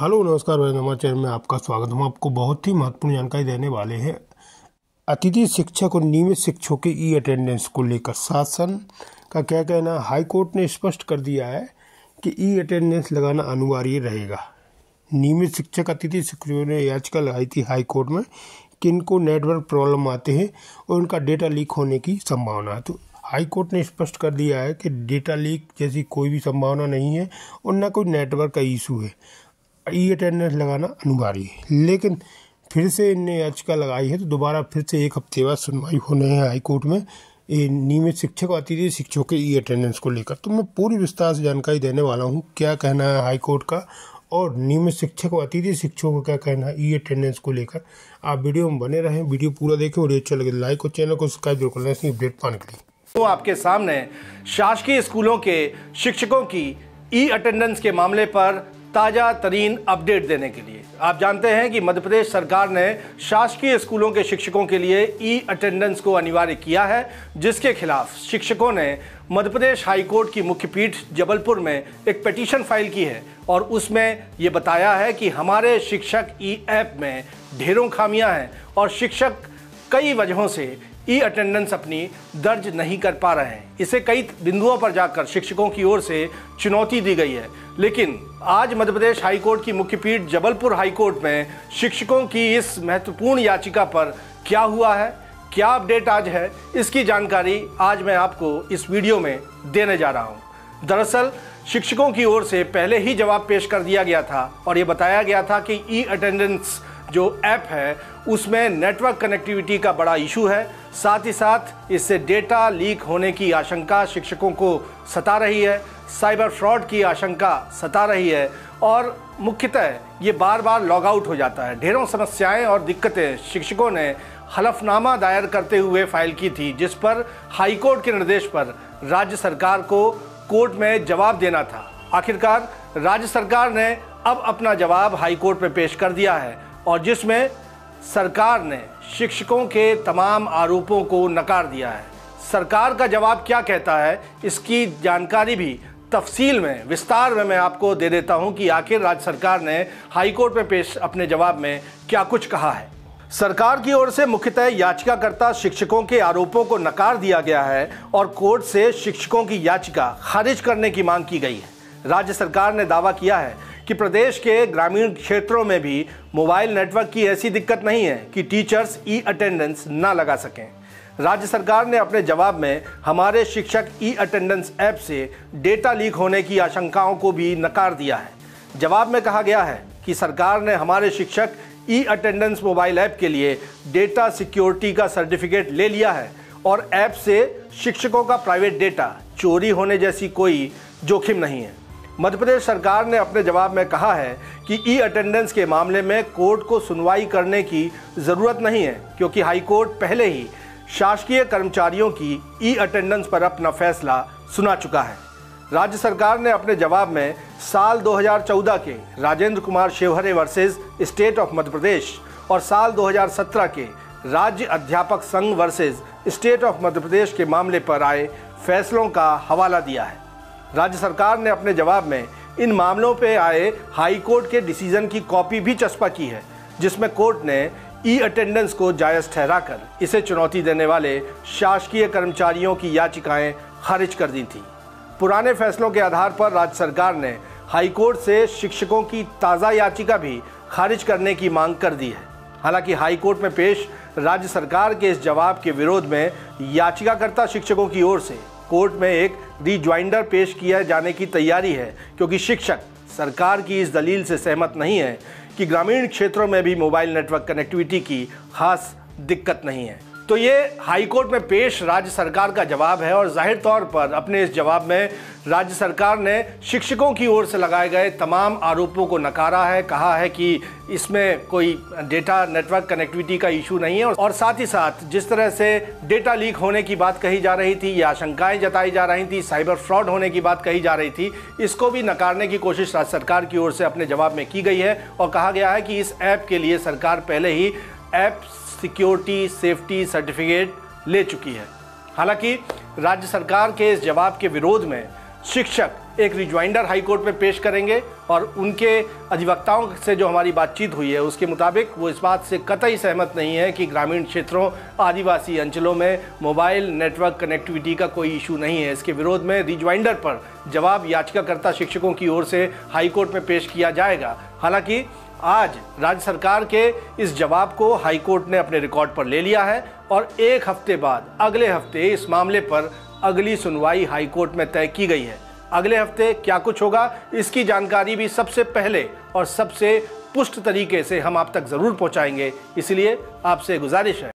Hello नमस्कार भाई, हमारे चैनल में आपका स्वागत। हम आपको बहुत ही महत्वपूर्ण जानकारी देने वाले हैं। अतिथि शिक्षक और नियमित शिक्षकों की ई अटेंडेंस को लेकर शासन का क्या कहना। हाई कोर्ट ने स्पष्ट कर दिया है कि ई अटेंडेंस लगाना अनिवार्य रहेगा। नियमित शिक्षक अतिथि शिक्षकों ने याचिका लगाई थी हाई कोर्ट में कि इनको नेटवर्क प्रॉब्लम आते हैं और उनका डेटा लीक होने की संभावना है। तो हाई कोर्ट ने स्पष्ट कर दिया है कि डेटा लीक जैसी कोई भी संभावना नहीं है और न कोई नेटवर्क का इशू है। ई अटेंडेंस लगाना अनिवार्य है, लेकिन फिर से इनने याचिका लगाई है तो दोबारा फिर से एक हफ्ते बाद सुनवाई होने है हाई कोर्ट में नियमित शिक्षक और अतिथि शिक्षकों के ई अटेंडेंस को लेकर। तो मैं पूरी विस्तार से जानकारी देने वाला हूँ क्या कहना है हाई कोर्ट का और नियमित शिक्षक और अतिथि शिक्षकों का क्या कहना है ई अटेंडेंस को लेकर। आप वीडियो में बने रहें, वीडियो पूरा देखें और अच्छा लगे लाइक और चैनल को सब्सक्राइब जरूर करना इसकी अपडेट पाने के लिए। तो आपके सामने शासकीय स्कूलों के शिक्षकों की ई अटेंडेंस के मामले पर ताज़ा तरीन अपडेट देने के लिए आप जानते हैं कि मध्य प्रदेश सरकार ने शासकीय स्कूलों के शिक्षकों के लिए ई अटेंडेंस को अनिवार्य किया है, जिसके खिलाफ शिक्षकों ने मध्य प्रदेश हाई कोर्ट की मुख्य पीठ जबलपुर में एक पिटीशन फाइल की है और उसमें ये बताया है कि हमारे शिक्षक ई ऐप में ढेरों खामियां हैं और शिक्षक कई वजहों से ई अटेंडेंस अपनी दर्ज नहीं कर पा रहे हैं। इसे कई बिंदुओं पर जाकर शिक्षकों की ओर से चुनौती दी गई है, लेकिन आज मध्य प्रदेश हाई कोर्ट की मुख्य पीठ जबलपुर हाई कोर्ट में शिक्षकों की इस महत्वपूर्ण याचिका पर क्या हुआ है, क्या अपडेट आज है, इसकी जानकारी आज मैं आपको इस वीडियो में देने जा रहा हूं। दरअसल शिक्षकों की ओर से पहले ही जवाब पेश कर दिया गया था और ये बताया गया था कि ई अटेंडेंस जो ऐप है उसमें नेटवर्क कनेक्टिविटी का बड़ा इशू है, साथ ही साथ इससे डेटा लीक होने की आशंका शिक्षकों को सता रही है, साइबर फ्रॉड की आशंका सता रही है और मुख्यतः ये बार बार लॉग आउट हो जाता है। ढेरों समस्याएं और दिक्कतें शिक्षकों ने हलफनामा दायर करते हुए फाइल की थी, जिस पर हाई कोर्ट के निर्देश पर राज्य सरकार को कोर्ट में जवाब देना था। आखिरकार राज्य सरकार ने अब अपना जवाब हाई कोर्ट में पेश कर दिया है और जिसमें सरकार ने शिक्षकों के तमाम आरोपों को नकार दिया है। सरकार का जवाब क्या कहता है इसकी जानकारी भी तफसील में विस्तार में मैं आपको दे देता हूं कि आखिर राज्य सरकार ने हाई कोर्ट में पेश अपने जवाब में क्या कुछ कहा है। सरकार की ओर से मुख्यतः याचिकाकर्ता शिक्षकों के आरोपों को नकार दिया गया है और कोर्ट से शिक्षकों की याचिका खारिज करने की मांग की गई है। राज्य सरकार ने दावा किया है कि प्रदेश के ग्रामीण क्षेत्रों में भी मोबाइल नेटवर्क की ऐसी दिक्कत नहीं है कि टीचर्स ई अटेंडेंस ना लगा सकें। राज्य सरकार ने अपने जवाब में हमारे शिक्षक ई अटेंडेंस ऐप से डेटा लीक होने की आशंकाओं को भी नकार दिया है। जवाब में कहा गया है कि सरकार ने हमारे शिक्षक ई अटेंडेंस मोबाइल ऐप के लिए डेटा सिक्योरिटी का सर्टिफिकेट ले लिया है और ऐप से शिक्षकों का प्राइवेट डेटा चोरी होने जैसी कोई जोखिम नहीं है। मध्य प्रदेश सरकार ने अपने जवाब में कहा है कि ई अटेंडेंस के मामले में कोर्ट को सुनवाई करने की ज़रूरत नहीं है, क्योंकि हाई कोर्ट पहले ही शासकीय कर्मचारियों की ई अटेंडेंस पर अपना फैसला सुना चुका है। राज्य सरकार ने अपने जवाब में साल 2014 के Rajendra Kumar Shevhare versus state of Madhya Pradesh और साल 2017 के राज्य अध्यापक संघ versus state of Madhya Pradesh के मामले पर आए फैसलों का हवाला दिया है। राज्य सरकार ने अपने जवाब में इन मामलों पे आए हाई कोर्ट के डिसीजन की कॉपी भी चस्पा की है, जिसमें कोर्ट ने ई अटेंडेंस को जायज़ ठहराकर इसे चुनौती देने वाले शासकीय कर्मचारियों की याचिकाएं खारिज कर दी थी। पुराने फैसलों के आधार पर राज्य सरकार ने हाई कोर्ट से शिक्षकों की ताज़ा याचिका भी खारिज करने की मांग कर दी है। हालांकि हाई कोर्ट में पेश राज्य सरकार के इस जवाब के विरोध में याचिकाकर्ता शिक्षकों की ओर से कोर्ट में एक रिज्वाइंडर पेश किया जाने की तैयारी है, क्योंकि शिक्षक सरकार की इस दलील से सहमत नहीं है कि ग्रामीण क्षेत्रों में भी मोबाइल नेटवर्क कनेक्टिविटी की खास दिक्कत नहीं है। तो ये हाई कोर्ट में पेश राज्य सरकार का जवाब है और जाहिर तौर पर अपने इस जवाब में राज्य सरकार ने शिक्षकों की ओर से लगाए गए तमाम आरोपों को नकारा है, कहा है कि इसमें कोई डेटा नेटवर्क कनेक्टिविटी का इशू नहीं है और साथ ही साथ जिस तरह से डेटा लीक होने की बात कही जा रही थी या आशंकाएं जताई जा रही थी, साइबर फ्रॉड होने की बात कही जा रही थी, इसको भी नकारने की कोशिश राज्य सरकार की ओर से अपने जवाब में की गई है और कहा गया है कि इस ऐप के लिए सरकार पहले ही ऐप सिक्योरिटी सेफ्टी सर्टिफिकेट ले चुकी है। हालांकि राज्य सरकार के इस जवाब के विरोध में शिक्षक एक रिजॉइंडर हाईकोर्ट में पेश करेंगे और उनके अधिवक्ताओं से जो हमारी बातचीत हुई है उसके मुताबिक वो इस बात से कतई सहमत नहीं है कि ग्रामीण क्षेत्रों, आदिवासी अंचलों में मोबाइल नेटवर्क कनेक्टिविटी का कोई इशू नहीं है। इसके विरोध में रिजॉइंडर पर जवाब याचिकाकर्ता शिक्षकों की ओर से हाईकोर्ट में पेश किया जाएगा। हालांकि आज राज्य सरकार के इस जवाब को हाईकोर्ट ने अपने रिकॉर्ड पर ले लिया है और एक हफ्ते बाद अगले हफ्ते इस मामले पर अगली सुनवाई हाईकोर्ट में तय की गई है। अगले हफ्ते क्या कुछ होगा इसकी जानकारी भी सबसे पहले और सबसे पुष्ट तरीके से हम आप तक जरूर पहुंचाएंगे। इसलिए आपसे गुजारिश है